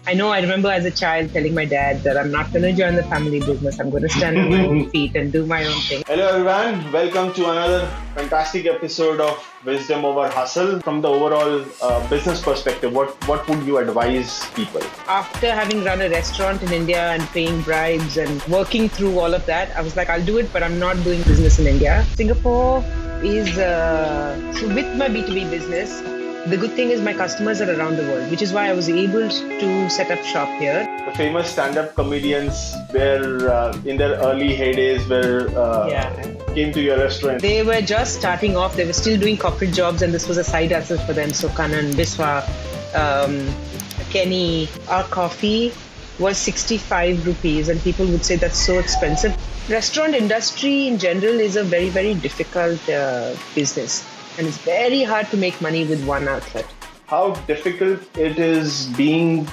I know I remember as a child telling my dad that I'm not going to join the family business. I'm going to stand on my own feet and do my own thing. Hello everyone, welcome to another fantastic episode of Wisdom Over Hustle. From the overall business perspective, what would you advise people? After having run a restaurant in India and paying bribes and working through all of that, I was like, I'll do it, but I'm not doing business in India. Singapore is, so with my B2B business, the good thing is my customers are around the world, which is why I was able to set up shop here. The famous stand-up comedians were in their early heydays came to your restaurant. They were just starting off. They were still doing corporate jobs and this was a side hustle for them. So Kanan, Biswa, Kenny, our coffee was 65 rupees and people would say that's so expensive. Restaurant industry in general is a very, very difficult business. And it's very hard to make money with one outlet. How difficult it is being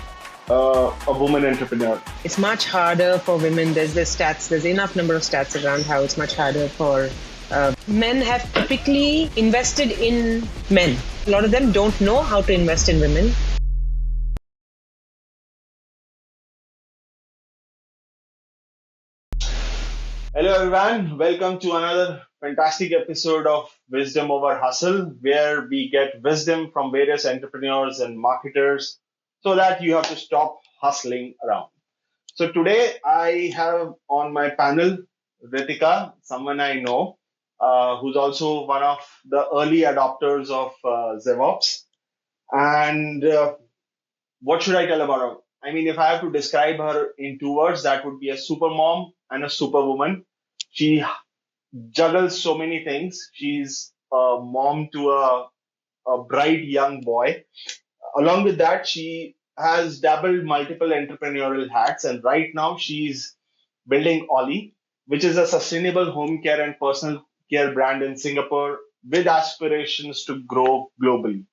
a woman entrepreneur? It's much harder for women. There's stats. There's enough number of stats around how it's much harder for men. Have typically invested in men. A lot of them don't know how to invest in women. Hello everyone, welcome to another fantastic episode of Wisdom Over Hustle, where we get wisdom from various entrepreneurs and marketers so that you have to stop hustling around. So today I have on my panel Ritika, someone I know, who's also one of the early adopters of ZevOps. And what should I tell about her? I mean, if I have to describe her in two words, that would be a super mom and a superwoman. She juggles so many things. She's a mom to a bright young boy. Along with that, she has dabbled multiple entrepreneurial hats, and right now she's building Ollie, which is a sustainable home care and personal care brand in Singapore with aspirations to grow globally.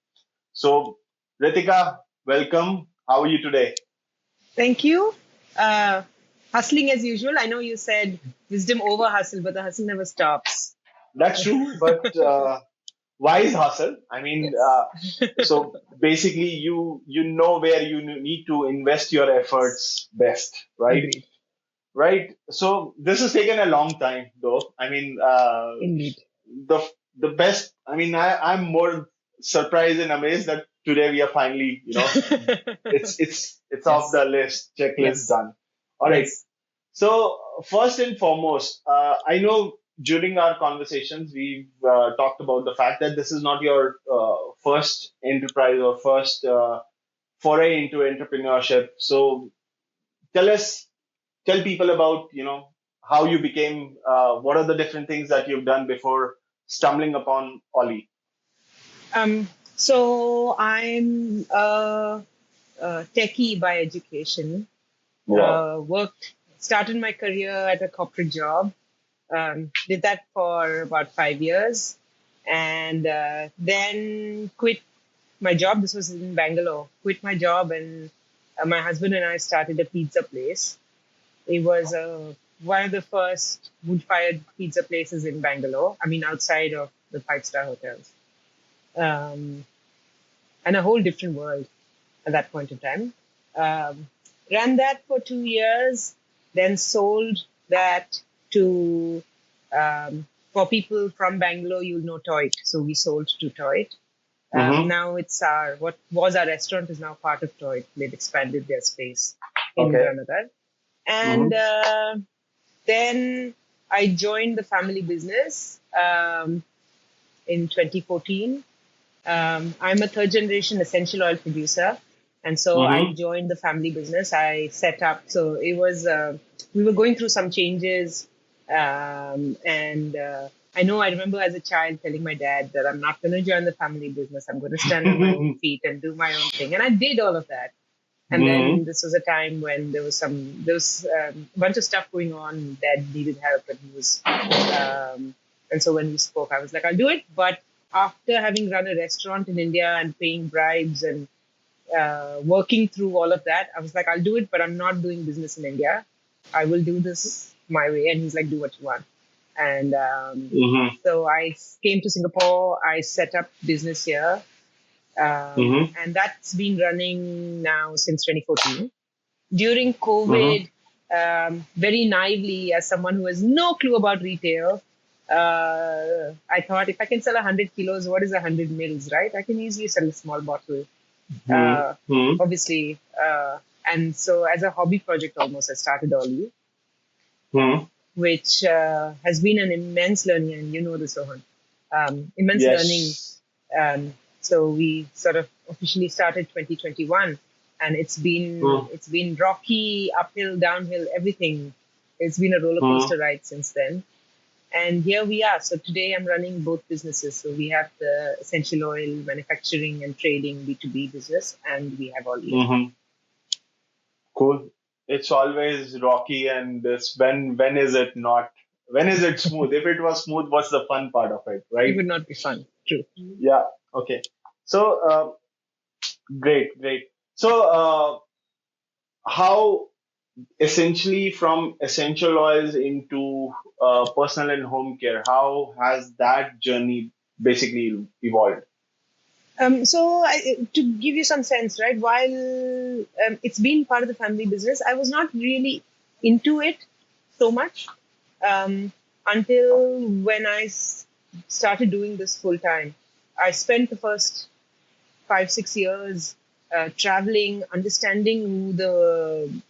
So, Ritika, welcome. How are you today? Thank you. Hustling as usual. I know you said wisdom over hustle, but the hustle never stops. That's true, but wise hustle. I mean, so basically, you know where you need to invest your efforts best, right? Agreed. Right. So this has taken a long time, though. I mean, Indeed. the best. I mean, I'm more surprised and amazed that today we are finally, it's off the list, checklist done. All right. Yes. So first and foremost, I know during our conversations we've talked about the fact that this is not your first enterprise or first foray into entrepreneurship. So tell people about how you became. What are the different things that you've done before stumbling upon Ollie? So I'm a techie by education. Wow. Started my career at a corporate job. Did that for about 5 years, and then quit my job. This was in Bangalore. Quit my job, and my husband and I started a pizza place. It was one of the first wood-fired pizza places in Bangalore. I mean, outside of the five-star hotels. And a whole different world at that point in time. Ran that for 2 years, then sold that to, for people from Bangalore, you'll know Toit. So we sold to Toit. Now it's what was our restaurant is now part of Toit. They've expanded their space in Granada. And then I joined the family business in 2014. I'm a third generation essential oil producer. And so I joined the family business. I set up, so it was, we were going through some changes. I remember as a child telling my dad that I'm not going to join the family business. I'm going to stand on my own feet and do my own thing. And I did all of that. And then this was a time when there was a bunch of stuff going on. Dad needed help and he was, and so when we spoke, I was like, I'll do it. But after having run a restaurant in India and paying bribes and working through all of that, I was like, I'll do it, but I'm not doing business in India. I will do this my way. And he's like, do what you want. And so I came to Singapore. I set up business here. And that's been running now since 2014. During Mm-hmm. COVID, very naively, as someone who has no clue about retail, I thought if I can sell 100 kilos, what is 100 mils, right? I can easily sell a small bottle. Uh, Mm-hmm. Obviously. And so as a hobby project almost, I started Ollie, Mm-hmm. which has been an immense learning, and you know this, Rohan. Immense learning. Yes. So we sort of officially started 2021, and it's been rocky, uphill, downhill, everything. It's been a roller Mm-hmm. coaster ride since then. And here we are. So today I'm running both businesses. So we have the essential oil manufacturing and trading B2B business, and we have Ollie as well. Mm-hmm. Cool. It's always rocky, and this when is it not? When is it smooth? If it was smooth, what's the fun part of it, It right? would not be fun. True. Yeah. Okay. So great, great. So how essentially from essential oils into personal and home care, how has that journey basically evolved? To give you some sense, right, while it's been part of the family business, I was not really into it so much um, until when started doing this full time. I spent the first 5, 6 years traveling, understanding who the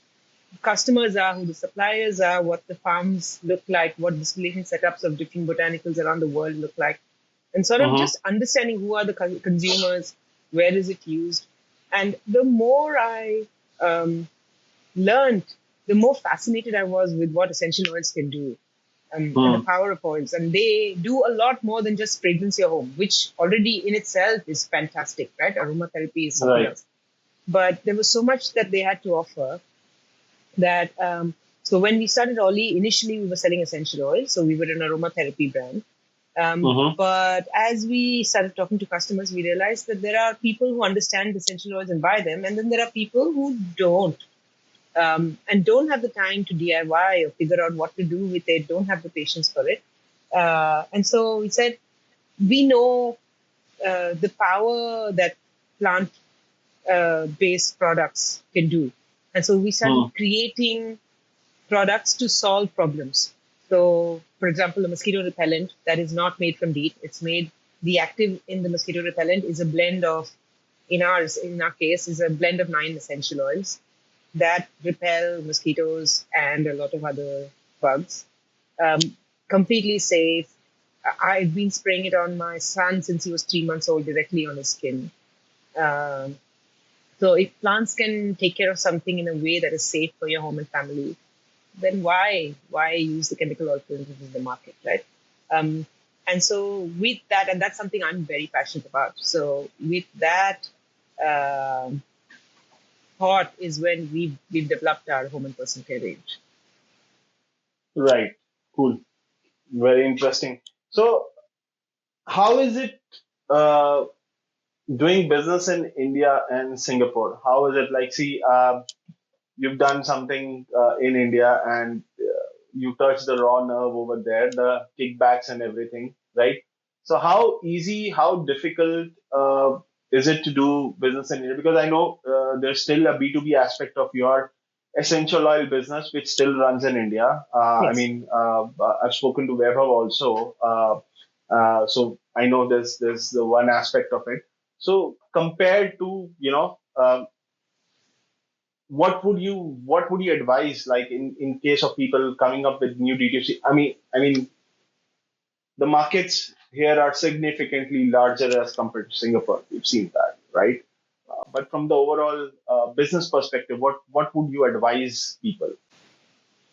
customers are, who the suppliers are, what the farms look like, what distillation setups of different botanicals around the world look like, and sort of Mm-hmm. just understanding who are the consumers, where is it used. And the more I learned, the more fascinated I was with what essential oils can do, and the Mm. power of oils. And they do a lot more than just fragrance your home, which already in itself is fantastic, right? Aromatherapy is something Right. else. But there was so much that they had to offer that so when we started Ollie, initially we were selling essential oil, so we were an aromatherapy brand. Mm-hmm. But as we started talking to customers, we realized that there are people who understand essential oils and buy them, and then there are people who don't, and don't have the time to DIY or figure out what to do with it, don't have the patience for it. And so we said, we know the power that plant based products can do. And so we started Mm. creating products to solve problems. So, for example, a mosquito repellent that is not made from DEET, it's made, the active in the mosquito repellent is a blend of, in our case, is a blend of 9 essential oils that repel mosquitoes and a lot of other bugs. Um, Completely safe. I've been spraying it on my son since he was 3 months old, directly on his skin. Um, so if plants can take care of something in a way that is safe for your home and family, then why use the chemical alternatives in the market, right? Um, and so with that, and that's something I'm very passionate about. So with that um thought is when we've developed our home and personal care range. Right. Cool. Very interesting. So how is it uh, doing business in India and Singapore? How is it like? See, you've done something in India and you touch the raw nerve over there, the kickbacks and everything, right? So how easy, how difficult is it to do business in India? Because I know there's still a B2B aspect of your essential oil business which still runs in India. I Yes. mean, I've spoken to Vaibhav also. So I know there's the one aspect of it. So compared to, what would you advise, like in case of people coming up with new D2C? I mean the markets here are significantly larger as compared to Singapore. We've seen that, right? But from the overall business perspective, what would you advise people?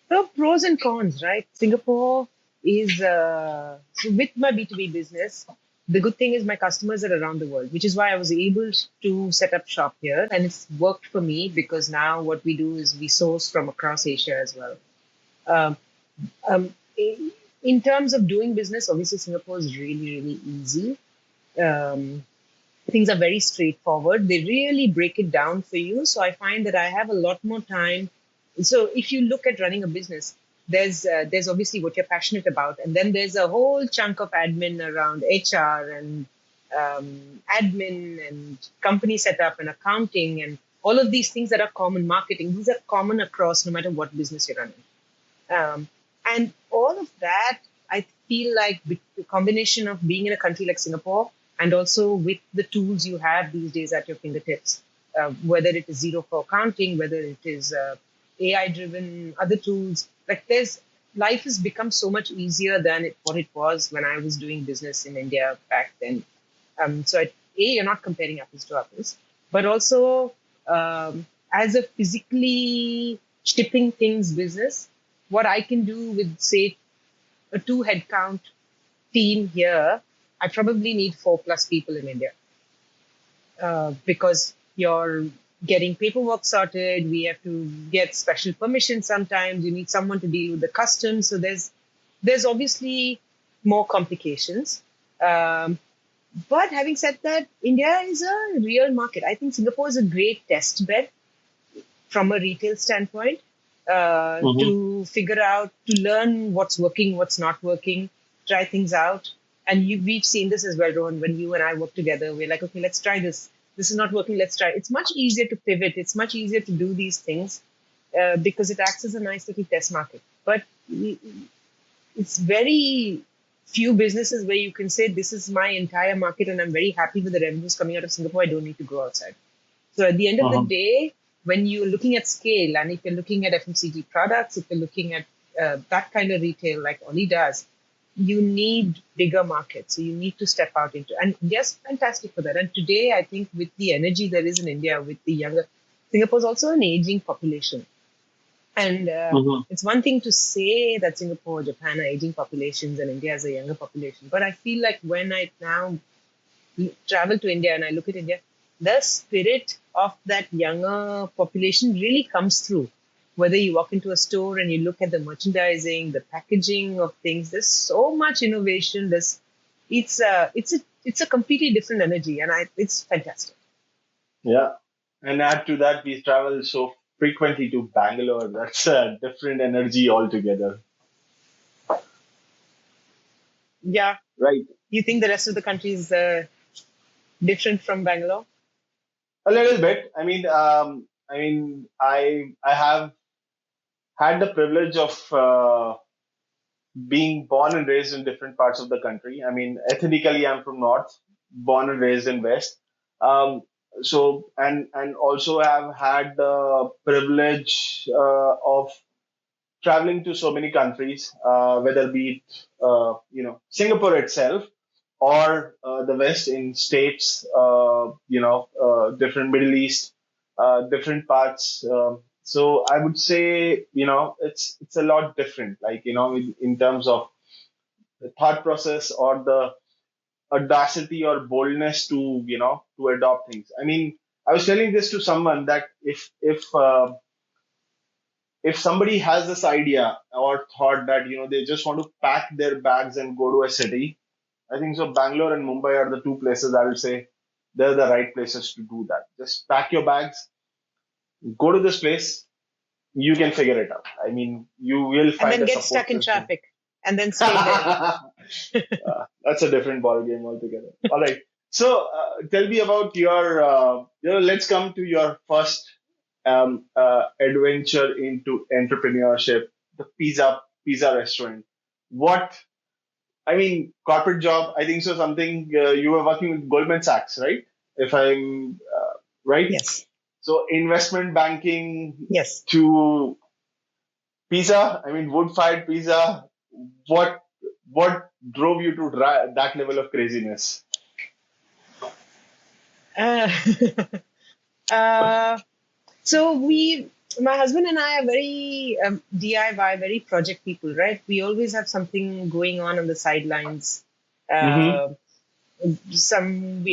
So pros and cons, right? Singapore is so with my B2B business. The good thing is my customers are around the world, which is why I was able to set up shop here, and it's worked for me because now what we do is we source from across Asia as well. Um, in terms of doing business, obviously Singapore is really, really easy. Um, Things are very straightforward. They really break it down for you. So I find that I have a lot more time. So if you look at running a business, there's obviously what you're passionate about, and then there's a whole chunk of admin around HR and admin and company setup and accounting and all of these things that are common, marketing. These are common across no matter what business you're running. And all of that, I feel like the combination of being in a country like Singapore and also with the tools you have these days at your fingertips, whether it is zero for accounting, whether it is AI driven, other tools, like life has become so much easier than what it was when I was doing business in India back then. You're not comparing apples to apples, but also as a physically shipping things business, what I can do with, say, a 2 head count team here, I probably need 4+ people in India because you're getting paperwork sorted. We have to get special permission sometimes. You need someone to deal with the customs. So there's obviously more complications. But having said that, India is a real market. I think Singapore is a great test bed from a retail standpoint to figure out, to learn what's working, what's not working, try things out. And we've seen this as well, Rohan, when you and I work together. We're like, okay, let's try this. This is not working. Let's try. It's much easier to pivot. It's much easier to do these things because it acts as a nice little test market. But it's very few businesses where you can say, this is my entire market and I'm very happy with the revenues coming out of Singapore. I don't need to go outside. So at the end of the day, when you're looking at scale, and if you're looking at FMCG products, if you're looking at that kind of retail like Ollie does, you need bigger markets. So you need to step out into, and India's fantastic for that. And today, I think with the energy there is in India, with the younger, Singapore's also an aging population. And it's one thing to say that Singapore, Japan are aging populations and India has a younger population. But I feel like when I now travel to India and I look at India, the spirit of that younger population really comes through. Whether you walk into a store and you look at the merchandising, the packaging of things, there's so much innovation. It's a completely different energy, and it's fantastic. Yeah, and add to that, we travel so frequently to Bangalore. That's a different energy altogether. Yeah. Right. You think the rest of the country is different from Bangalore? A little bit. I have had the privilege of being born and raised in different parts of the country. I mean, ethnically, I'm from North, born and raised in West. And also have had the privilege of traveling to so many countries, whether be it Singapore itself or the West in states, different Middle East, different parts. So I would say, it's a lot different, like, in terms of the thought process or the audacity or boldness to adopt things. I mean, I was telling this to someone that if somebody has this idea or thought that, they just want to pack their bags and go to a city, I think so Bangalore and Mumbai are the two places I would say they're the right places to do that. Just pack your bags, go to this place, you can figure it out. I mean, you will find and then a get support stuck in system. traffic and then stay there. That's a different ball game altogether. All right. So tell me about let's come to your first adventure into entrepreneurship, the pizza restaurant. Corporate job, I think so, something you were working with Goldman Sachs, right? If I'm right? Yes. So investment banking Yes. to pizza, wood-fired pizza. What drove you to that level of craziness? So my husband and I are very DIY, very project people, right? We always have something going on the sidelines. We'll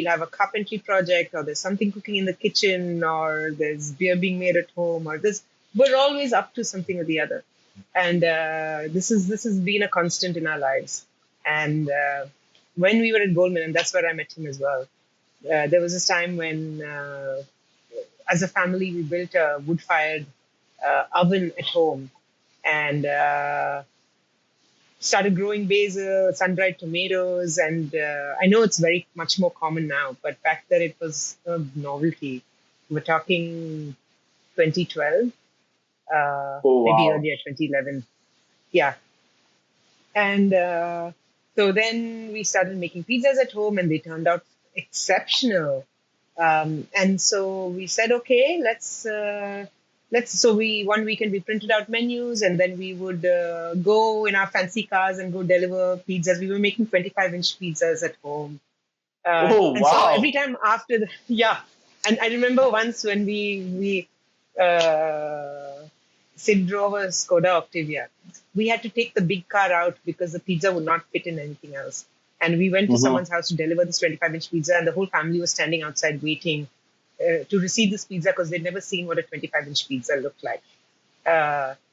have a carpentry project, or there's something cooking in the kitchen, or there's beer being made at home, or we're always up to something or the other. And this has been a constant in our lives. And when we were at Goldman, and that's where I met him as well, there was this time when, as a family, we built a wood-fired oven at home. And started growing basil, sun-dried tomatoes, and I know it's very much more common now, but back then it was a novelty. We're talking 2012, Oh, maybe wow. earlier, 2011. Yeah. And so then we started making pizzas at home, and they turned out exceptional. And so we said, okay, let's. So we one weekend we printed out menus, and then we would go in our fancy cars and go deliver pizzas. We were making 25-inch pizzas at home, Oh, and so wow. every time after the yeah, and I remember once when we Sid drove a Skoda Octavia. We had to take the big car out because the pizza would not fit in anything else. And we went to Mhm. someone's house to deliver this 25-inch pizza, and the whole family was standing outside waiting to receive this pizza because they'd never seen what a 25-inch pizza looked like.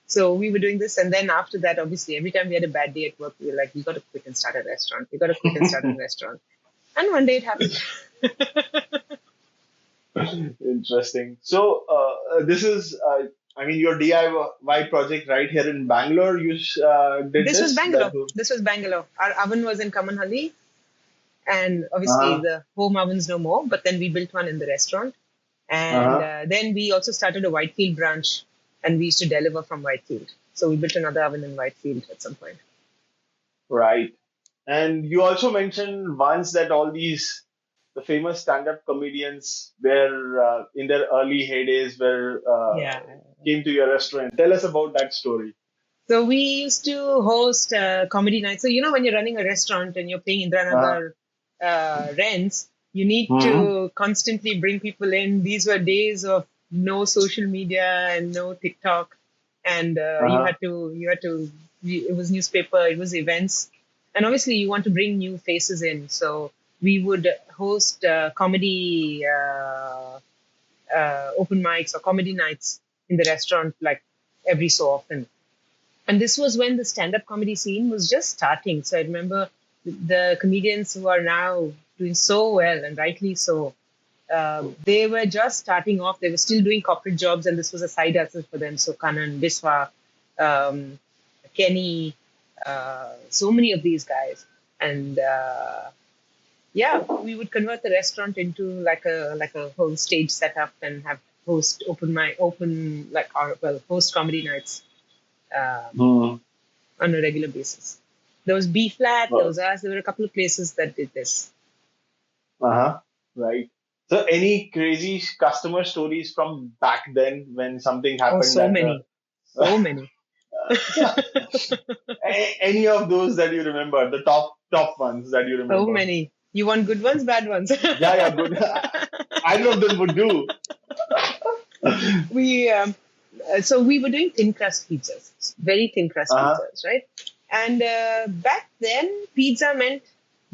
So we were doing this, and then after that, obviously, every time we had a bad day at work, we were like, we got to quit and start a restaurant. We got to quit and start a restaurant. And one day it happened. Interesting. So, this is, I mean, your DIY project right here in Bangalore. You did This was this? That Bangalore. was, This was Bangalore. Our oven was in Kamanhalli, and obviously uh-huh, the home ovens no more. But then we built one in the restaurant, and uh-huh, then we also started a Whitefield branch, and we used to deliver from Whitefield. So we built another oven in Whitefield at some point. right. And you also mentioned once that all these the famous stand-up comedians were in their early heydays were Yeah. came to your restaurant. Tell us about that story. So we used to host comedy nights. So when you're running a restaurant and you're paying Uh-huh. Indranagar rents, you need Hmm. to constantly bring people in. These were days of no social media and no TikTok, and Uh-huh. it was newspaper, it was events, and obviously you want to bring new faces in. So we would host comedy open mics or comedy nights in the restaurant like every so often. And this was when the stand-up comedy scene was just starting. So I remember the comedians who are now doing so well, and rightly so. They were just starting off. They were still doing corporate jobs, and this was a side hustle for them. So Kanan, Biswa, um, Kenny, so many of these guys, and yeah, we would convert the restaurant into like a whole stage setup and have host open my open like our well host comedy nights. Hmm. On a regular basis. There was B flat, there Well, was us, there were a couple of places that did this. uh-huh. Right. So, any crazy customer stories from back then when something Oh, happened so at many, so many, any of those that you remember, the top ones that you so remember? many. You want good ones, bad ones? Yeah, yeah, good. Either of them would do. we so we were doing thin crust pizzas, very thin crust Uh-huh. pizzas, right? And back then, pizza meant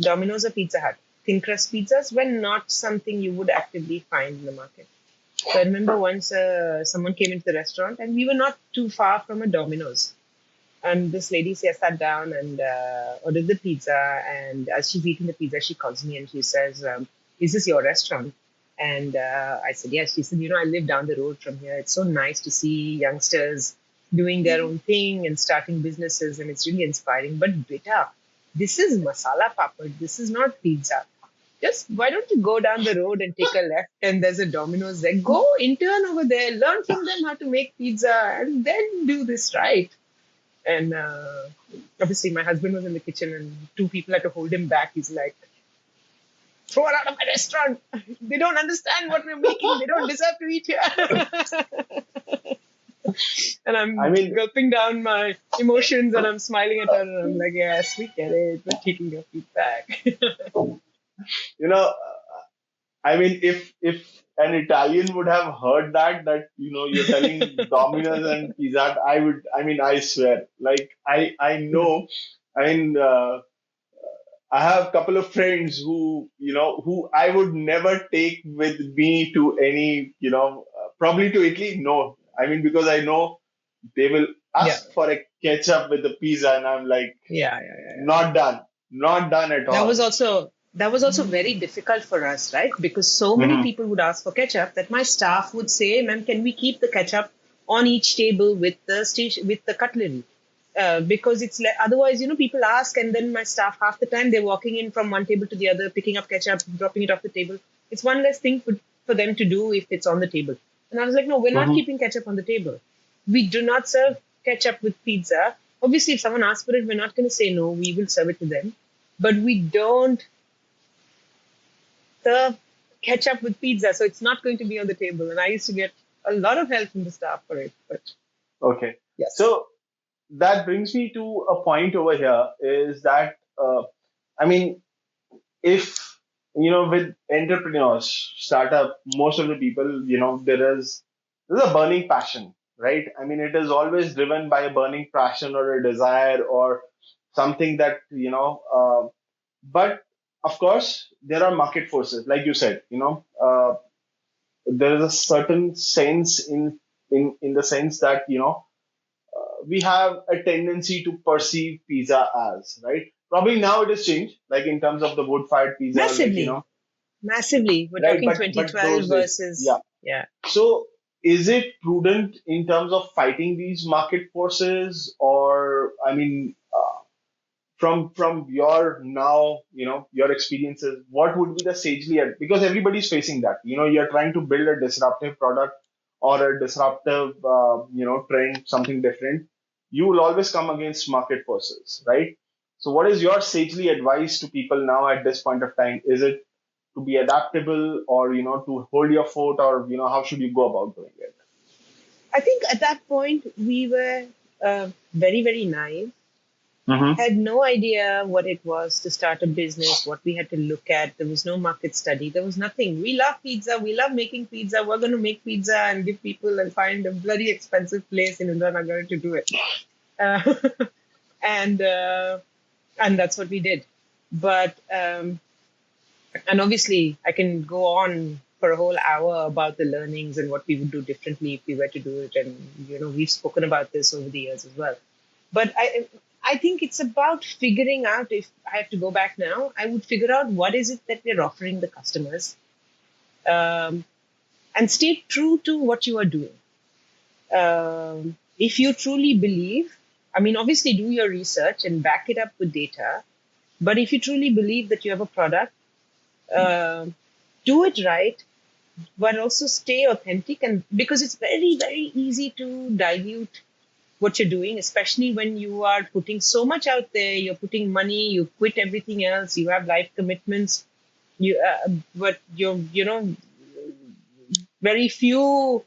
Domino's or Pizza Hut. Thin crust pizzas were not something you would actively find in the market. So I remember once someone came into the restaurant, and we were not too far from a Domino's. And this lady sat down and ordered the pizza. And as she's eating the pizza, she calls me and she says, "Is this your restaurant?" And I said, "Yes." She said, "I live down the road from here. It's so nice to see youngsters doing their own thing and starting businesses, and it's really inspiring. But beta, this is masala papad. This is not pizza. Just why don't you go down the road and take a left, and there's a Domino's there. Go intern over there, learn from them how to make pizza, and then do this right." And obviously, my husband was in the kitchen, and two people had to hold him back. He's like, "Throw her out of my restaurant. They don't understand what we're making. They don't deserve to eat here." And I I'm mean, gulping down my emotions, and I'm smiling at her, and I'm like, "Yes, we get it. We're taking your feedback." you know, if an Italian would have heard that you're telling Domino's and Pizza Hut, I would. I mean, I swear, like I know. I mean, I have a couple of friends who I would never take with me to any, probably to Italy. No, I mean because I know they will Yeah, ask for a ketchup with the pizza, and I'm like, yeah, yeah. not done, not done at That all. was also that was also very difficult for us, right? Because so many Hmm. people would ask for ketchup that my staff would say, "Ma'am, can we keep the ketchup on each table with the station with the cutlery?" because it's like, otherwise, people ask, and then my staff, half the time they're walking in from one table to the other, picking up ketchup, dropping it off the table. It's one less thing for them to do if it's on the table. And I was like, no, we're not Mm-hmm. keeping ketchup on the table. We do not serve ketchup with pizza. Obviously, if someone asks for it, we're not going to say no. We will serve it to them. But we don't serve ketchup with pizza. So it's not going to be on the table. And I used to get a lot of help from the staff for it. But Okay. yes, So that brings me to a point over here is that, I mean, if, with entrepreneurs, startup, most of the people, there's a burning passion, right? I mean, it is always driven by a burning passion or a desire or something that, but of course, there are market forces, like you said, there is a certain sense in the sense that, we have a tendency to perceive pizza as, right? Probably now it has changed, like in terms of the wood-fired pizza, like, massively. Massively. We're right? talking But 2012 those days, versus, yeah. yeah. So is it prudent in terms of fighting these market forces, or I mean, from your now, your experiences, what would be the sagely because everybody's facing that. You're trying to build a disruptive product or a disruptive, trend, something different. You will always come against market forces, right? So, what is your sagely advice to people now at this point of time? Is it to be adaptable, or to hold your fort, or how should you go about doing it? I think at that point, we were very, very naive, Mm-hmm. had no idea what it was to start a business, what we had to look at. There was no market study. There was nothing. We love pizza. We love making pizza. We're going to make pizza and give people and find a bloody expensive place in Indranagar to do it. Uh, and uh, and that's what we did. But and obviously, I can go on for a whole hour about the learnings and what we would do differently if we were to do it. And we've spoken about this over the years as well. But I think it's about figuring out. If I have to go back now, I would figure out what is it that we're offering the customers, um, and stay true to what you are doing. If you truly believe, I mean, obviously do your research and back it up with data. But if you truly believe that you have a product, um do it right, but also stay authentic. And because it's very, very easy to dilute what you're doing, especially when you are putting so much out there, you're putting money, you quit everything else, you have life commitments, but very few,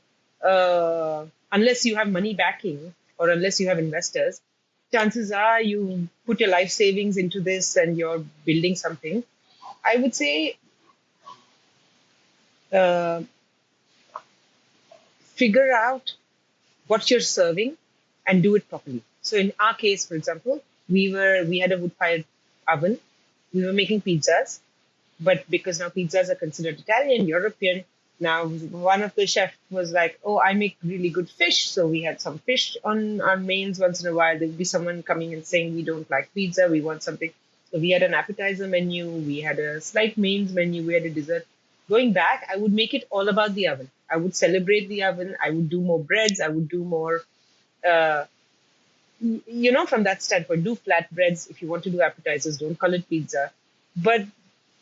unless you have money backing or unless you have investors, chances are you put your life savings into this and you're building something. I would say, uh, figure out what you're serving and do it properly. So in our case, for example, we had a wood fired oven. We were making pizzas, but because now pizzas are considered Italian, European, now one of the chefs was like, "Oh, I make really good fish." So we had some fish on our mains once in a while. There would be someone coming and saying, "We don't like pizza. We want something." So we had an appetizer menu. We had a slight mains menu. We had a dessert. Going back, I would make it all about the oven. I would celebrate the oven. I would do more breads. I would do more, uh, from that standpoint, do flatbreads. If you want to do appetizers, don't call it pizza, but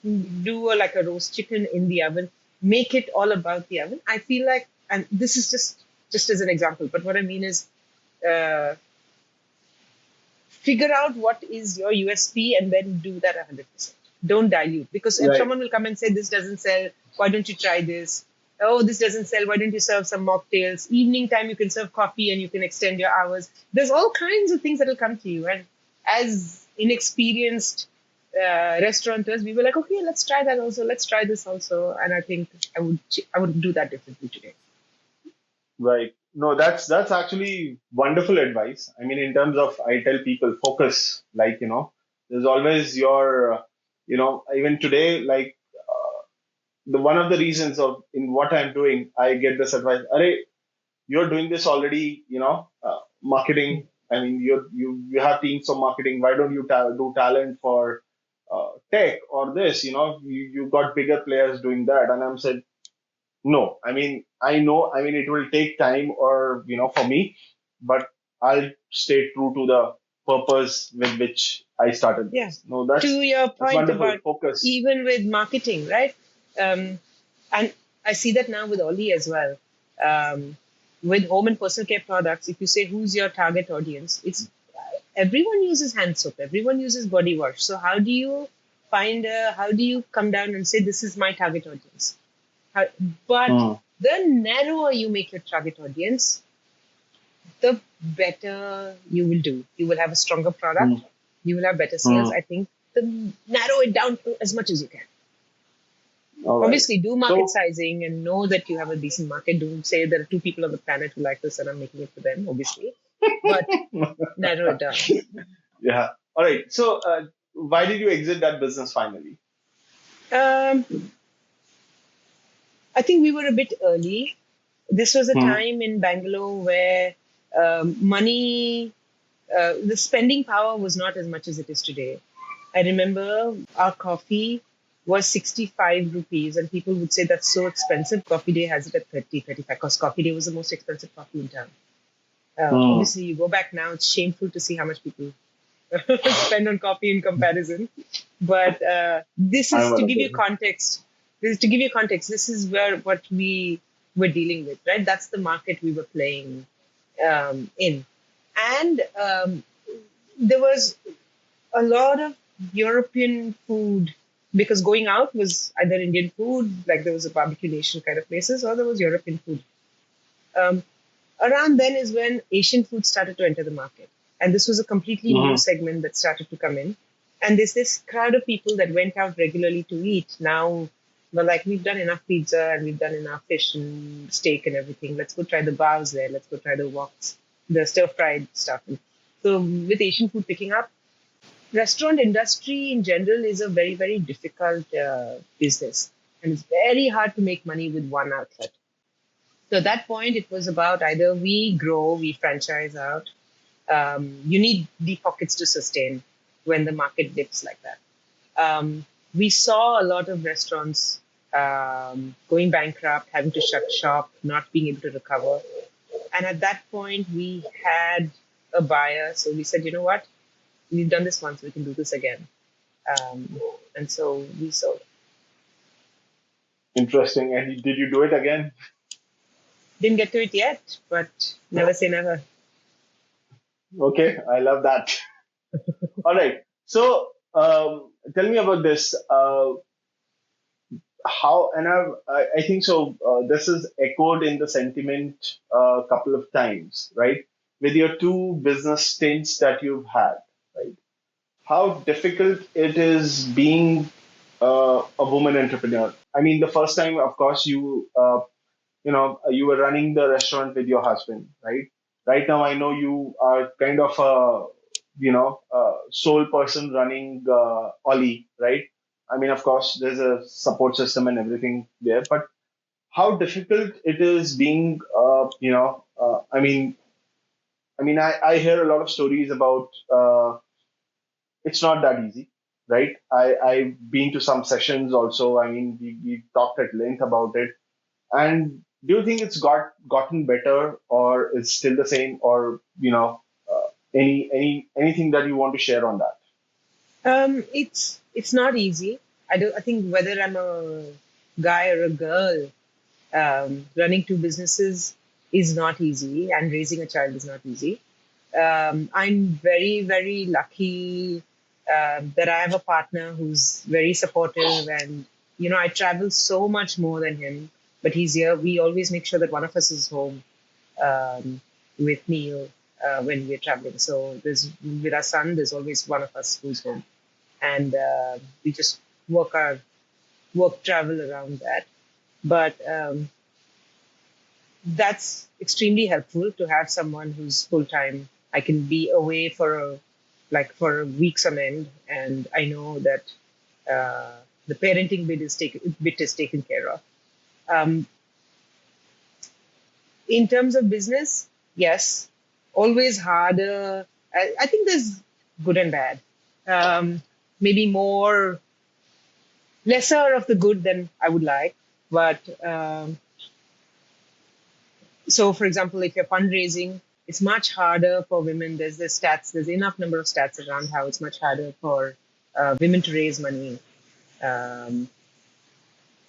do like a roast chicken in the oven. Make it all about the oven. I feel like, and this is just as an example, but what I mean is, uh, figure out what is your USP and then do that 100%. Don't dilute, because if Right. someone will come and say this doesn't sell, why don't you try this? Oh, this doesn't sell, why don't you serve some mocktails? Evening time you can serve coffee and you can extend your hours. There's all kinds of things that will come to you, and as inexperienced restaurateurs, we were like, okay, let's try that also. Let's try this also. And I think I would do that differently today. Right. No, that's actually wonderful advice. I mean, in terms of, I tell people focus. Like, there's always your, even today, like, the one of the reasons of in what I'm doing, I get this advice. Arey, you're doing this already. Marketing. I mean, you have teams of marketing. Why don't you do talent for tech or this? You got bigger players doing that, and I'm said no. I mean, I know. I mean, it will take time, or for me, but I'll stay true to the purpose with which I started Yeah. this. No, To your that's point wonderful. about Focus. even with marketing, right? And I see that now with Ollie as well. With home and personal care products, if you say who's your target audience, it's everyone uses hand soap, everyone uses body wash. So how do you come down and say this is my target audience? But Mm, the narrower you make your target audience, the better you will do. You will have a stronger product. mm, You will have better sales. mm. I think the narrow it down to as much as you can. All right. Obviously, do market So, sizing and know that you have a decent market. Don't say there are two people on the planet who like this and I'm making it for them, obviously. But narrow it down. yeah. All right. So, why did you exit that business finally? Um, I think we were a bit early. This was a Hmm. time in Bangalore where money, the spending power was not as much as it is today. I remember our coffee was 65 rupees, and people would say that's so expensive. Coffee Day has it at 30, 35, because Coffee Day was the most expensive coffee in town. Hmm. Obviously, you go back now, it's shameful to see how much people spend on coffee in comparison. But this I'm is to one of give you them. context. This is to give you context. This is where what we were dealing with, right? That's the market we were playing in, and there was a lot of European food because going out was either Indian food, like there was a barbecue nation kind of places, or there was European food. Um, Around then is when Asian food started to enter the market. And this was a completely new Hmm. segment that started to come in. And there's this crowd of people that went out regularly to eat. Now, we're like, we've done enough pizza and we've done enough fish and steak and everything. Let's go try the bars there. Let's go try the woks, the stir fried stuff. So, with Asian food picking up, restaurant industry in general is a very, very difficult business. And it's very hard to make money with one outlet. So at that point, it was about either we grow, we franchise out. You need deep pockets to sustain when the market dips like that. We saw a lot of restaurants going bankrupt, having to shut shop, not being able to recover. And at that point, we had a buyer. So we said, you know what? We've done this once, we can do this again. And so we sold. Interesting. And did you do it again? Didn't get to it yet, but never say never. Okay. I love that. All right. So, tell me about this. How, and I think so. This is echoed in the sentiment a couple of times, right? With your two business stints that you've had, right? How difficult it is being a woman entrepreneur. I mean, the first time, of course, you were running the restaurant with your husband, right? Right now, I know you are kind of a sole person running Ollie, right? I mean, of course, there's a support system and everything there, but how difficult it is being, I hear a lot of stories about it's not that easy, right? I've been to some sessions also. I mean, we talked at length about it. And do you think it's gotten better, or it's still the same, or anything that you want to share on that? It's not easy. I think whether I'm a guy or a girl, running two businesses is not easy, and raising a child is not easy. I'm very, very lucky that I have a partner who's very supportive, and I travel so much more than him, but he's here. We always make sure that one of us is home um, with Neil when we're traveling. So there's with our son, there's always one of us who's home, and we just work travel around that. But that's extremely helpful to have someone who's full time. I can be away for weeks on end, and I know that the parenting bit is taken care of. Um, in terms of business, yes, always harder. I think there's good and bad. Maybe lesser of the good than I would like, but so, for example, if you're fundraising, it's much harder for women. There's enough number of stats around how it's much harder for women to raise money um,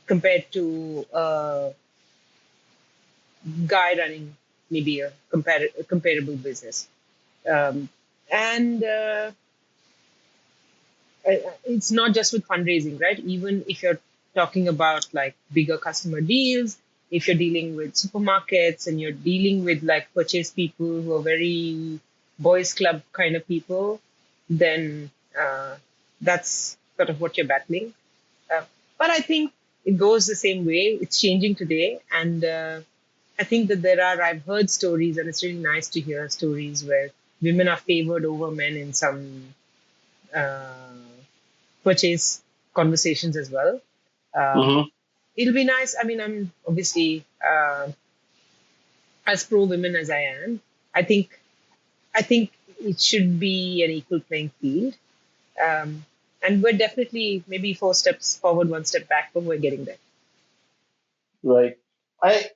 compared to a guy running maybe a comparable business. Um, and it's not just with fundraising, right? Even if you're talking about like bigger customer deals, if you're dealing with supermarkets and you're dealing with like purchase people who are very boys club kind of people, then that's sort of what you're battling. But I think it goes the same way. It's changing today. And I think that I've heard stories, and it's really nice to hear stories where women are favored over men in some uh, purchase conversations as well. Um, Mm-hmm. It'll be nice. I mean, I'm obviously as pro women as I am. I think I think it should be an equal playing field. And we're definitely maybe 4 steps forward, 1 step back, but we're getting there. Right. I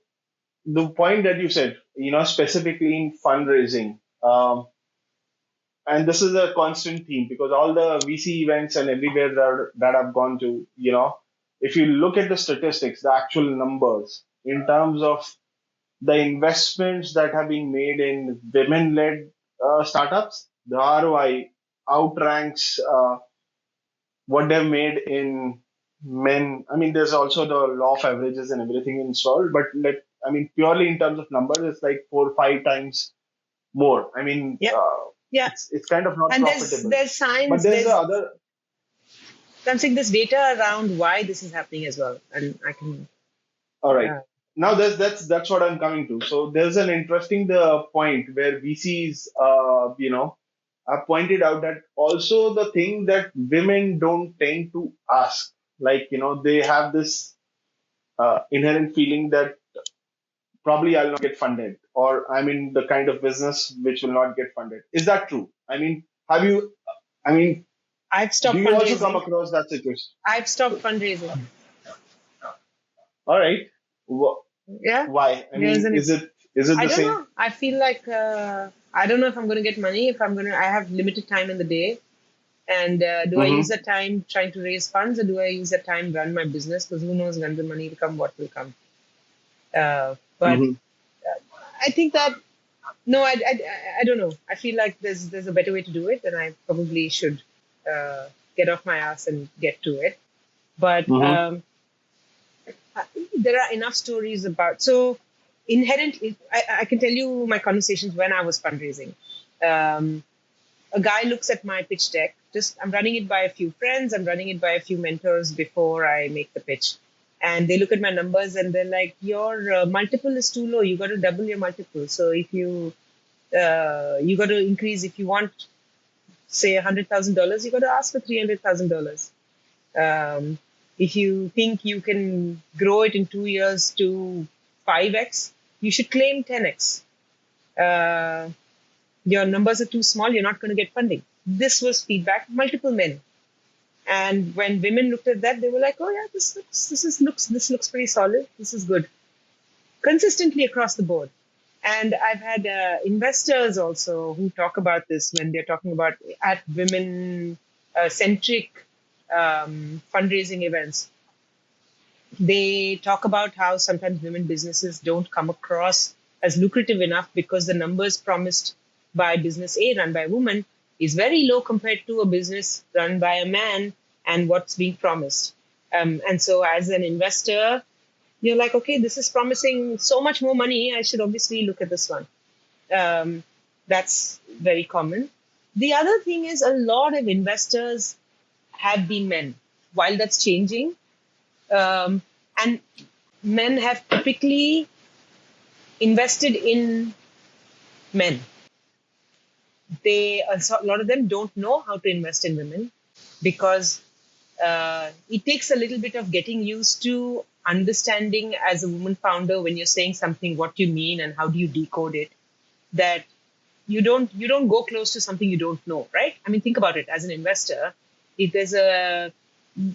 The point that you said, specifically in fundraising, and this is a constant theme because all the VC events and everywhere that I've gone to, if you look at the statistics, the actual numbers in terms of the investments that have been made in women-led startups, the ROI outranks what they've made in men. I mean, there's also the law of averages and everything installed, but purely in terms of numbers, it's like 4 or 5 times more. I mean, Yeah, yeah. it's kind of not And there's profitable. there's But science. there's the There's other. I'm saying there's data around why this is happening as well, and I can. All right. Uh, Now that's what I'm coming to. So there's an interesting point where VCs, have pointed out that also the thing that women don't tend to ask, like they have this inherent feeling that probably I'll not get funded, or I'm in the kind of business which will not get funded. Is that true? I mean, have you? I mean, I've do stopped you also come fundraising. across that situation? I've stopped fundraising. All right. Yeah, Why? I there's mean, an. is it I the don't same? know. I feel like I don't know if I'm going to get money. If I'm going to, I have limited time in the day, and do I use Mm-hmm. that time trying to raise funds, or do I use that time run my business? Because who knows when the money will come, what will come. But Mm-hmm. I think that no, I don't know. I feel like there's a better way to do it, and I probably should uh, get off my ass and get to it. But Mm-hmm. there are enough stories about so inherently. I can tell you my conversations when I was fundraising. Um, a guy looks at my pitch deck. Just I'm running it by a few friends. I'm running it by a few mentors before I make the pitch, and they look at my numbers and they're like, "Your multiple is too low. You got to double your multiple. So if you got to increase if you want, say $100,000, you got to ask for $300,000. If you think you can grow it in 2 years to 5x, you should claim 10x. Uh, your numbers are too small, you're not going to get funding. This was feedback, multiple men. And when women looked at that, they were like, "Oh yeah, this looks pretty solid. This is good." Consistently across the board. And I've had investors also who talk about this when they're talking about at women centric fundraising events. They talk about how sometimes women businesses don't come across as lucrative enough because the numbers promised by business A run by a woman is very low compared to a business run by a man and what's being promised. And so as an investor, you're like, okay, this is promising so much more money. I should obviously look at this one. Um, that's very common. The other thing is a lot of investors have been men. While that's changing, um, and men have typically invested in men. A lot of them don't know how to invest in women because it takes a little bit of getting used to understanding as a woman founder when you're saying something what you mean and how do you decode it, that you don't go close to something you don't know, right? I mean, think about it. As an investor, if there's a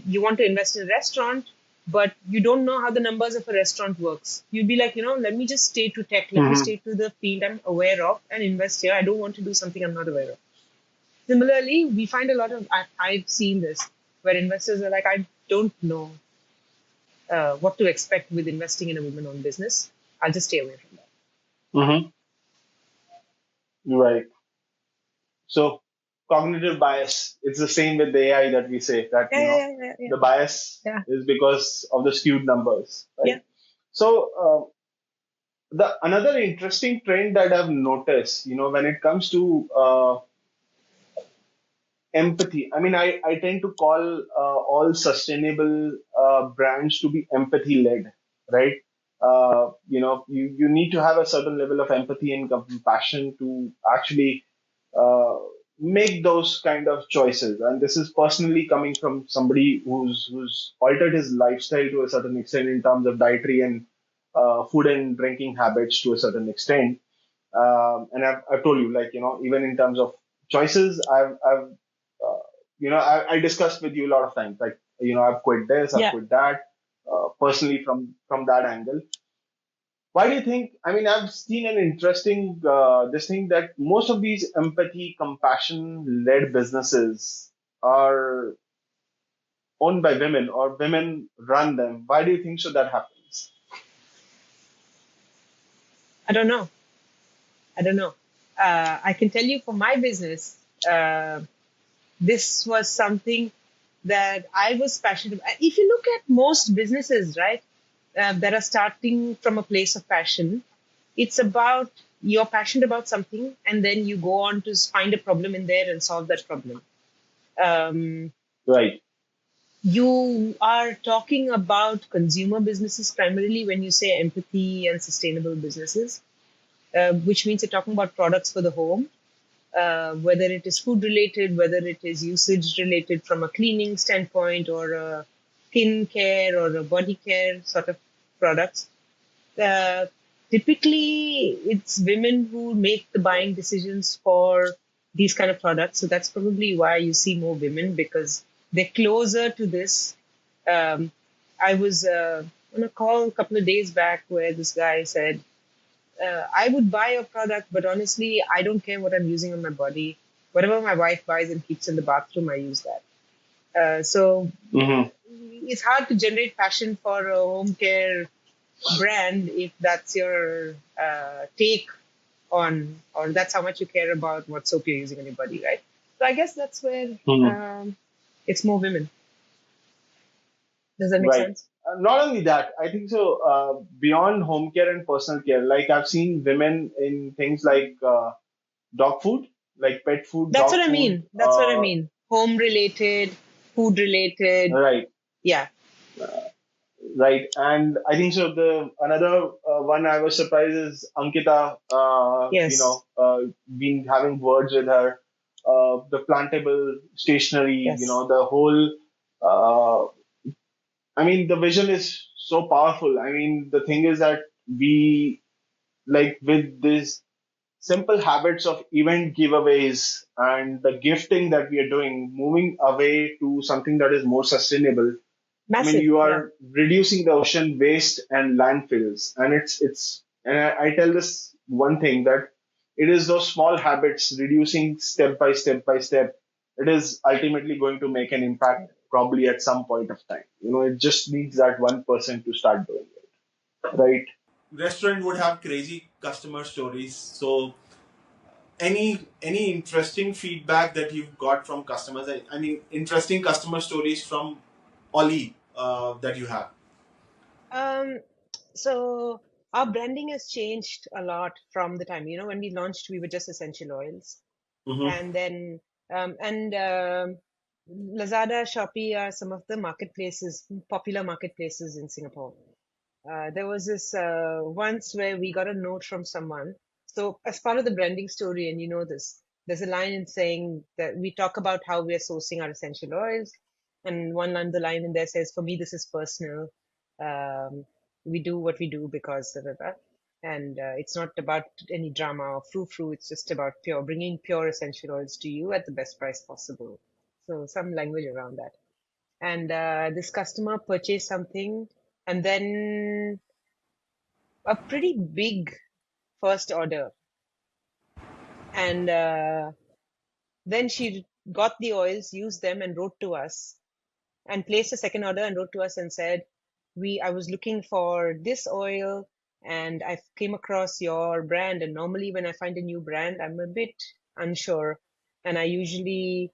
you want to invest in a restaurant, but you don't know how the numbers of a restaurant works. You'd be like, let me just stay to tech, let me Mm-hmm. stay to the field I'm aware of and invest here. I don't want to do something I'm not aware of. Similarly, we find a lot of, I've seen this, where investors are like, I don't know what to expect with investing in a women-owned business. I'll just stay away from that. Mm-hmm. Right. So cognitive bias, it's the same with the AI that we say that, Yeah, yeah, yeah, yeah, the bias yeah, is because of the skewed numbers, yeah. right? So the another interesting trend that I've noticed, when it comes to empathy. I mean, I tend to call all sustainable brands to be empathy led, right? You need to have a certain level of empathy and compassion to actually uh, make those kind of choices. And this is personally coming from somebody who's altered his lifestyle to a certain extent in terms of dietary and food and drinking habits to a certain extent. And I've told you, like, even in terms of choices, I've I discussed with you a lot of times, like, I've quit this, I've Yeah. quit that, personally from that angle. Why do you think? I mean, I've seen an interesting this thing that most of these empathy, compassion led businesses are owned by women or women run them. Why do you think so that happens? I don't know. I don't know. I can tell you for my business, uh, this was something that I was passionate about. If you look at most businesses, right, that are starting from a place of passion, it's about you're passionate about something and then you go on to find a problem in there and solve that problem. Um, Right. you are talking about consumer businesses primarily when you say empathy and sustainable businesses, which means you're talking about products for the home, whether it is food related, whether it is usage related from a cleaning standpoint or a skin care or a body care sort of products. Uh, Typically, it's women who make the buying decisions for these kind of products. So that's probably why you see more women because they're closer to this. I was on a call a couple of days back where this guy said, I would buy a product, but honestly, I don't care what I'm using on my body. Whatever my wife buys and keeps in the bathroom, I use that. So Mm-hmm. it's hard to generate passion for a home care brand if that's your take on, or that's how much you care about what soap you're using on your body, right? So I guess that's where it's more women. Does that make Right. sense? Not only that, I think so. Beyond home care and personal care, like I've seen women in things like dog food, like pet food, That's what dog I food. mean. That's what I mean. Home related, food related. Right, Yeah. right. And I think so. The another one I was surprised is Ankita. Yes. Been having words with her. The plantable stationery. Yes. The whole. Uh, I mean, the vision is so powerful. I mean, the thing is that we like with this simple habits of event giveaways and the gifting that we are doing, moving away to something that is more sustainable. I mean, Massive. you Yeah. are reducing the ocean waste and landfills, and and I tell this one thing that it is those small habits reducing step by step by step. It is ultimately going to make an impact probably at some point of time. It just needs that 1% to start doing it, right? Restaurant would have crazy customer stories. So any interesting feedback that you've got from customers? I mean, interesting customer stories from Ollie that you have. Um, so our branding has changed a lot from the time, when we launched, we were just essential oils. Mm-hmm. And then, and Lazada, Shopee are some of the marketplaces, popular marketplaces in Singapore. There was this once where we got a note from someone. So, as part of the branding story, and you know this, there's a line in saying that we talk about how we are sourcing our essential oils, and one line, the line in there says, "For me, this is personal. Um, we do what we do because da, da, da." And it's not about any drama or frou-frou. It's just about bringing pure essential oils to you at the best price possible. So, some language around that. And this customer purchased something, and then a pretty big first order. And then she got the oils, used them, and wrote to us, and placed a second order and wrote to us and said, I was looking for this oil and I came across your brand. And normally when I find a new brand, I'm a bit unsure, and I usually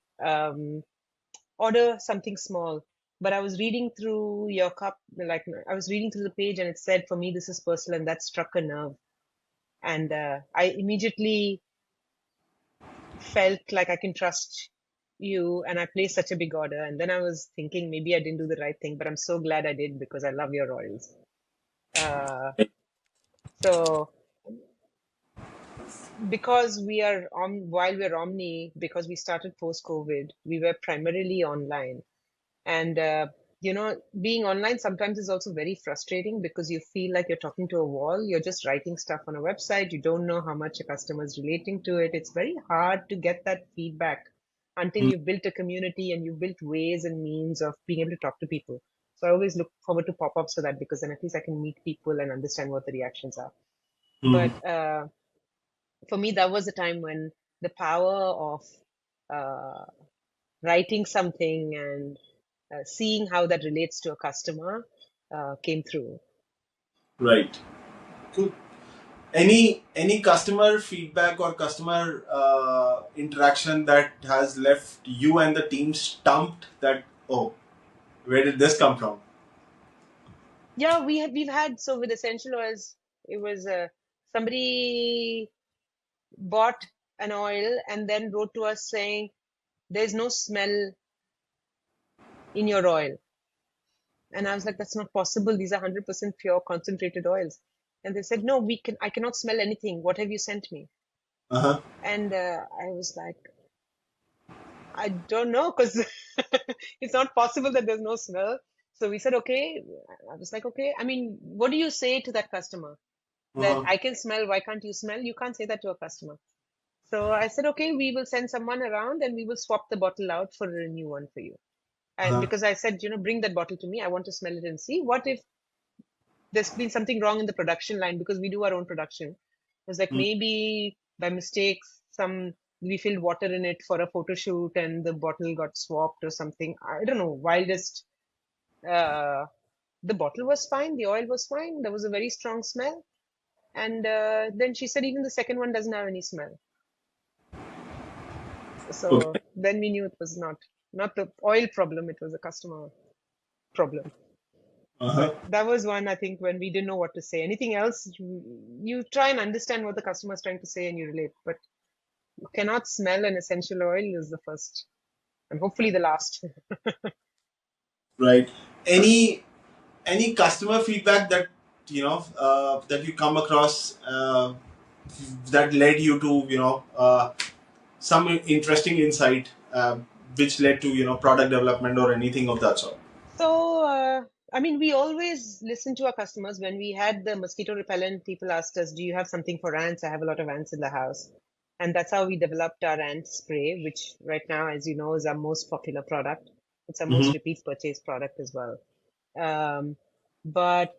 order something small. But I was reading through your cup, like I was reading through the page, and it said, for me, this is personal, and that struck a nerve. And I immediately felt like I can trust you, and I placed such a big order. And then I was thinking maybe I didn't do the right thing, but I'm so glad I did because I love your oils. Uh, so because we are on while we're Omni, because we started post COVID, we were primarily online. And being online sometimes is also very frustrating because you feel like you're talking to a wall. You're just writing stuff on a website. You don't know how much a customer is relating to it. It's very hard to get that feedback until Mm, you've built a community and you've built ways and means of being able to talk to people. So I always look forward to pop-ups for that, because then at least I can meet people and understand what the reactions are. mm, But for me, that was a time when the power of uh, writing something and seeing how that relates to a customer came through. right. Cool. Any customer feedback or customer interaction that has left you and the team stumped that, oh, where did this come from? Yeah, we've had, so with essential oils, it was somebody bought an oil and then wrote to us saying there's no smell in your oil. And I was like, that's not possible. These are 100% pure concentrated oils. And they said, no, I cannot smell anything. What have you sent me? Uh-huh. And I was like, I don't know, because it's not possible that there's no smell. So we said, okay. I was like, okay. I mean, what do you say to that customer? That Uh-huh. I can smell, why can't you smell? You can't say that to a customer. So I said, okay, we will send someone around and we will swap the bottle out for a new one for you. And Uh-huh. because I said, bring that bottle to me. I want to smell it and see what if there's been something wrong in the production line, because we do our own production. It was like Mm, maybe by mistake, we filled water in it for a photo shoot and the bottle got swapped or something. I don't know, wildest. Uh, the bottle was fine, the oil was fine, there was a very strong smell. And then she said even the second one doesn't have any smell. So okay. then we knew it was not the oil problem, it was a customer problem. Uh-huh. But that was one, I think, when we didn't know what to say. Anything else, you try and understand what the customer is trying to say and you relate. But you cannot smell an essential oil is the first and hopefully the last. Right. Any any customer feedback that that you come across that led you to some interesting insight which led to product development or anything of that sort. So, I mean, we always listen to our customers. When we had the mosquito repellent, people asked us, do you have something for ants? I have a lot of ants in the house. And that's how we developed our ant spray, which right now, as you know, is our most popular product. It's our Mm-hmm. most repeat purchase product as well. Um, but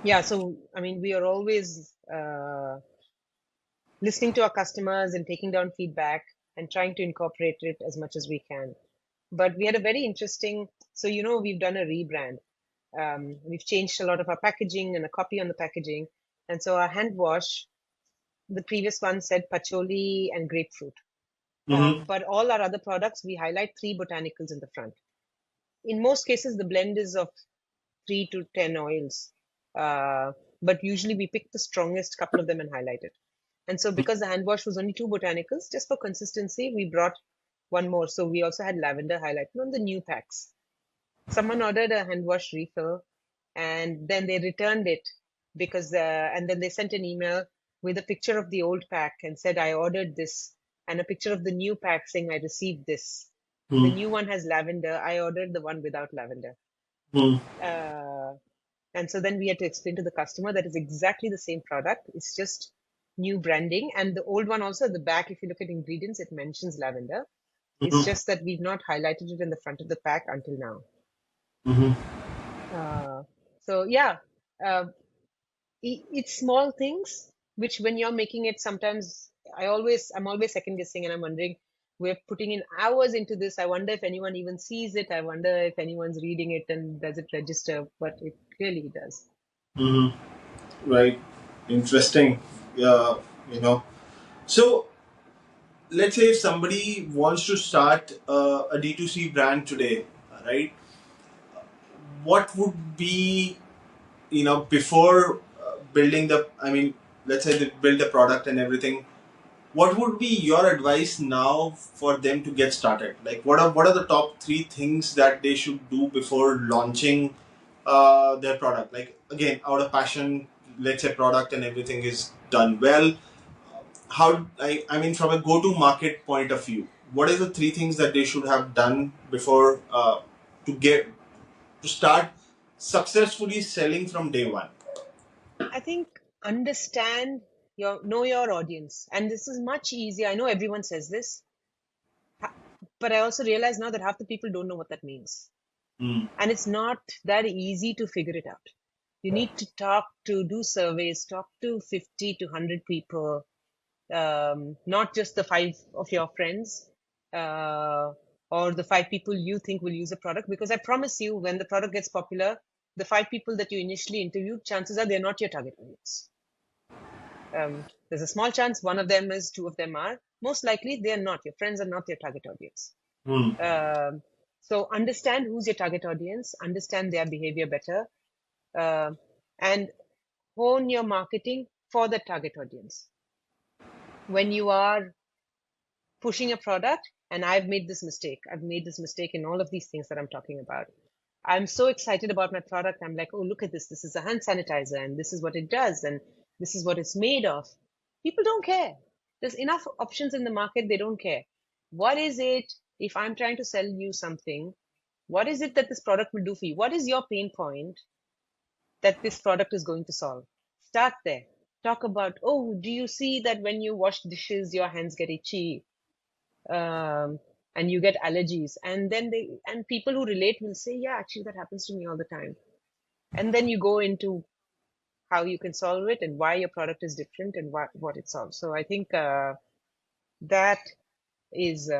yeah, so I mean, we are always listening to our customers and taking down feedback and trying to incorporate it as much as we can. But we had a very interesting, so we've done a rebrand. We've changed a lot of our packaging and a copy on the packaging. And so our hand wash, the previous one said patchouli and grapefruit. Mm-hmm. But all our other products, we highlight 3 botanicals in the front. In most cases, the blend is of 3 to 10 oils. Uh, but usually we pick the strongest couple of them and highlight it. And so because the hand wash was only 2 botanicals, just for consistency, we brought one more. So we also had lavender highlighted on the new packs. Someone ordered a hand wash refill and then they returned it and then they sent an email with a picture of the old pack and said, I ordered this, and a picture of the new pack saying, I received this. The new one has lavender. I ordered the one without lavender. Mm-hmm. Uh, and so then we had to explain to the customer that is exactly the same product. It's just new branding. And the old one also at the back, if you look at ingredients, it mentions lavender. It's Mm-hmm. just that we've not highlighted it in the front of the pack until now. Mm-hmm. So yeah, uh, it's small things which when you're making it, sometimes I'm always second guessing, and I'm wondering, we're putting in hours into this. I wonder if anyone even sees it. I wonder if anyone's reading it and does it register, but it clearly does. Mm-hmm. Right. Interesting. Yeah. You know. So let's say if somebody wants to start a D2C brand today, right? What would be, before building the, I mean, let's say they build the product and everything, what would be your advice now for them to get started? Like, what are the top three things that they should do before launching their product? Like, again, out of passion, let's say product and everything is done well. I mean, from a go-to market point of view, what are the three things that they should have done before to get to start successfully selling from day one? I think know your audience, and this is much easier. I know everyone says this, but I also realize now that half the people don't know what that means. Mm. And it's not that easy to figure it out. You need to do surveys, talk to 50 to 100 people, not just the five of your friends, uh, or the five people you think will use a product. Because I promise you, when the product gets popular, the five people that you initially interviewed, chances are they're not your target audience. There's a small chance one of them is, two of them are. Most likely, they are not. Your friends are not your target audience. Mm. Um, so understand who's your target audience, understand their behavior better, uh, and hone your marketing for the target audience. When you are pushing a product, and I've made this mistake in all of these things that I'm talking about. I'm so excited about my product. I'm like, oh, look at this. This is a hand sanitizer, and this is what it does, and this is what it's made of. People don't care. There's enough options in the market. They don't care. What is it, if I'm trying to sell you something, what is it that this product will do for you? What is your pain point that this product is going to solve? Start there. Talk about, oh, do you see that when you wash dishes, your hands get itchy? And you get allergies, and then people who relate will say, yeah, actually that happens to me all the time. And then you go into how you can solve it and why your product is different and what it solves. So I think that is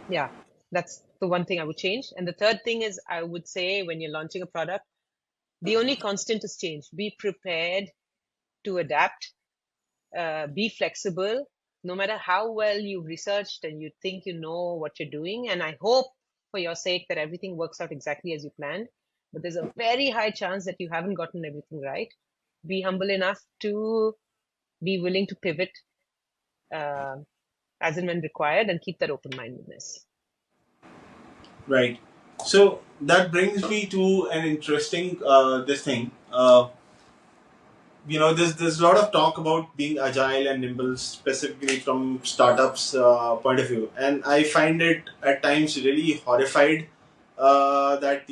yeah, that's the one thing I would change. And the third thing is, I would say, when you're launching a product, the only constant is change. Be prepared to adapt, be flexible, no matter how well you've researched and you think you know what you're doing. And I hope for your sake that everything works out exactly as you planned. But there's a very high chance that you haven't gotten everything right. Be humble enough to be willing to pivot uh, as and when required, and keep that open mindedness. Right. So that brings me to an interesting this thing. There's a lot of talk about being agile and nimble, specifically from startups point of view, and I find it at times really horrified that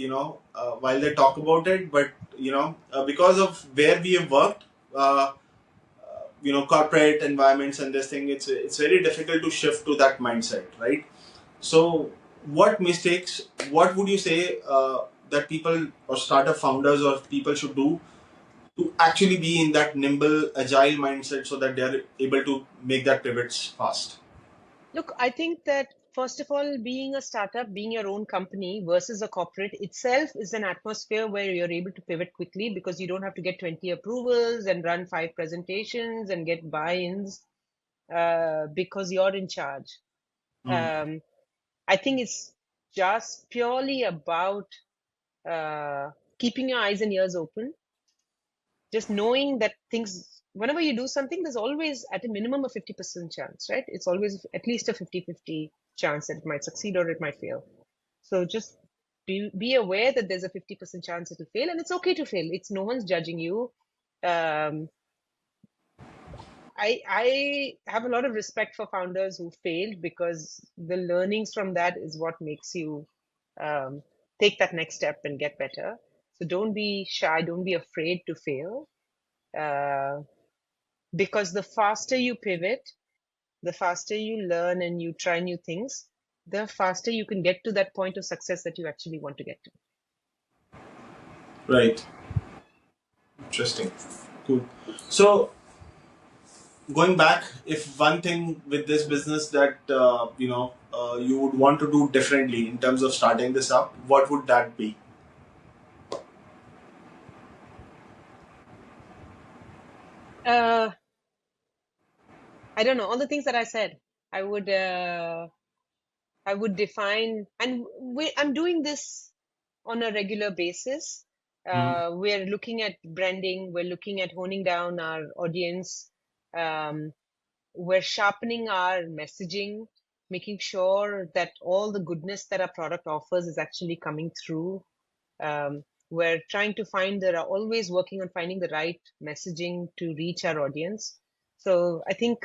while they talk about it, but because of where we have worked. Corporate environments and this thing, it's very difficult to shift to that mindset, right? So what would you say that people or startup founders or people should do to actually be in that nimble agile mindset so that they're able to make that pivots fast? Look, I think that first of all, being a startup, being your own company versus a corporate itself is an atmosphere where you're able to pivot quickly, because you don't have to get 20 approvals and run 5 presentations and get buy-ins, because you're in charge. Mm. Um, I think it's just purely about keeping your eyes and ears open, just knowing that things, whenever you do something, there's always at a minimum a 50% chance, right? It's always at least a 50-50 chance that it might succeed or it might fail. So just be aware that there's a 50% chance it'll fail, and it's okay to fail. It's no one's judging you. um, I have a lot of respect for founders who failed, because the learnings from that is what makes you um, take that next step and get better. So don't be shy, don't be afraid to fail, uh, because the faster you pivot, the faster you learn and you try new things, the faster you can get to that point of success that you actually want to get to. Right. Interesting. Cool. So going back, if one thing with this business that you would want to do differently in terms of starting this up, what would that be? I don't know, all the things that I said. I would define, and I'm doing this on a regular basis. We're looking at branding, we're looking at honing down our audience, we're sharpening our messaging, making sure that all the goodness that our product offers is actually coming through. We're trying to always working on finding the right messaging to reach our audience. So I think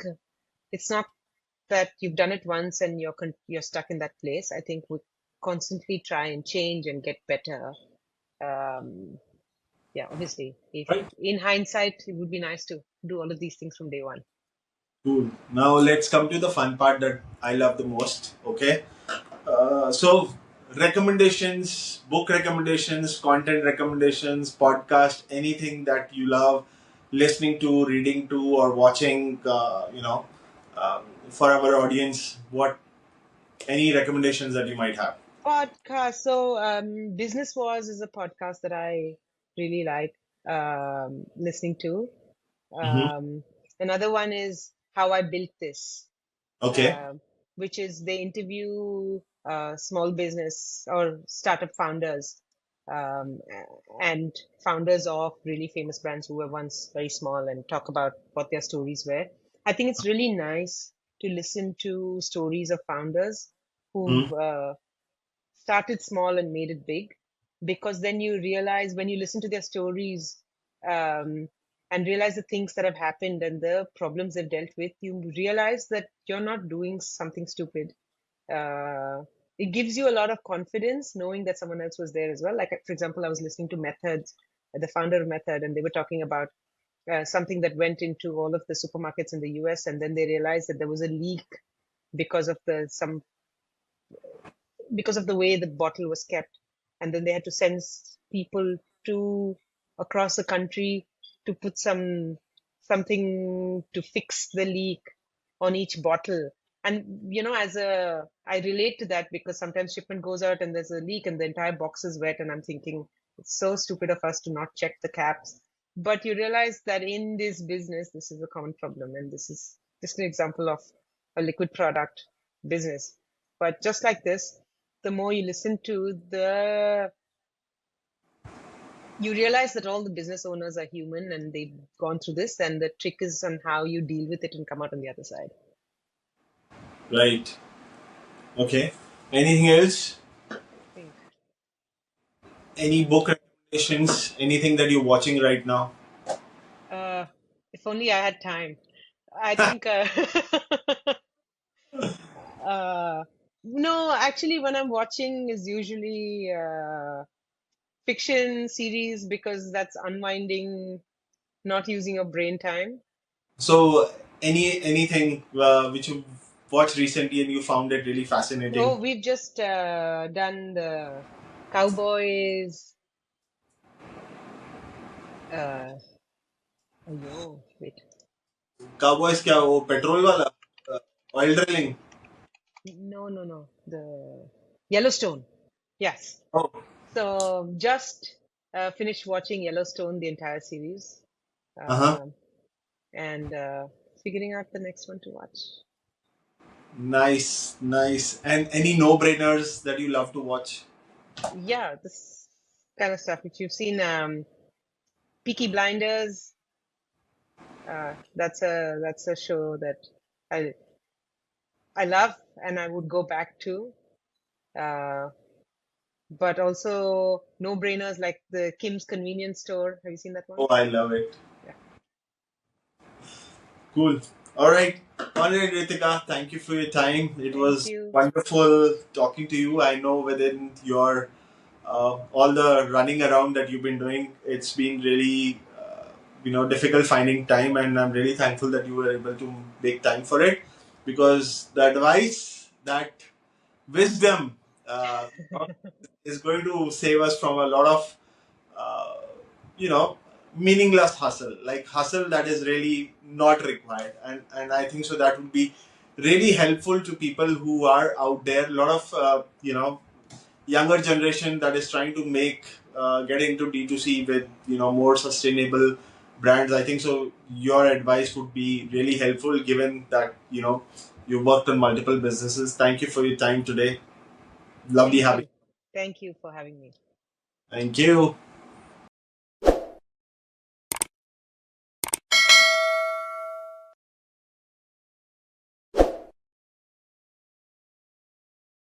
it's not that you've done it once and you're stuck in that place. I think we constantly try and change and get better. Yeah, obviously, if Right. in hindsight, it would be nice to do all of these things from day one. Cool. Now let's come to the fun part that I love the most. Okay. So recommendations, book recommendations, content recommendations, podcast, anything that you love listening to, reading to, or watching. For our audience, what any recommendations that you might have? Podcast. So, Business Wars is a podcast that I really like listening to. Mm-hmm. Another one is How I Built This, Okay. which is they interview small business or startup founders, um, and founders of really famous brands who were once very small and talk about what their stories were. I think it's really nice to listen to stories of founders who've started small and made it big, because then you realize when you listen to their stories, and realize the things that have happened and the problems they've dealt with, you realize that you're not doing something stupid. uh, it gives you a lot of confidence knowing that someone else was there as well. Like, for example, I was listening to Methods, the founder of Method, and they were talking about something that went into all of the supermarkets in the US, and then they realized that there was a leak because of the way the bottle was kept. And then they had to send people to across the country to put something to fix the leak on each bottle. And I relate to that, because sometimes shipment goes out and there's a leak and the entire box is wet, and I'm thinking it's so stupid of us to not check the caps. But you realize that in this business, this is a common problem, and this is just an example of a liquid product business. But just like this, the more you listen to you realize that all the business owners are human and they've gone through this, and the trick is on how you deal with it and come out on the other side. Right. Okay. Anything else? I think. Any book recommendations? Anything that you're watching right now? If only I had time. I think, no, actually, when I'm watching is usually fiction series, because that's unwinding, not using your brain time. So, anything which you watched recently and you found it really Oh, fascinating? we've just done the Cowboys. Wait. Cowboys क्या वो petrol वाला oil drilling? No, no, no. The Yellowstone. Yes. Oh, So just finished watching Yellowstone, the entire series, uh-huh. and figuring out the next one to watch. Nice, nice. And any no-brainers that you love to watch? Yeah, this kind of stuff which you've seen. Peaky Blinders. That's a show that I love and I would go back to. Uh, but also no-brainers like the Kim's Convenience Store. Have you seen that one? Oh, I love it. Yeah. Cool. All right. All right, Ritika, thank you for your time. It Thank was you. wonderful talking to you. I know within your all the running around that you've been doing, it's been really difficult finding time, and I'm really thankful that you were able to make time for it. because the advice, that wisdom, is going to save us from a lot of uh, you know meaningless hustle, like hustle that is really not required. And I think so that would be really helpful to people who are out there. A lot of younger generation that is trying to make get into D2C with more sustainable brands. I think so your advice would be really helpful, given that you worked on multiple businesses. Thank you for your time today. Lovely Thank having you. Thank you for having me. you. Thank you.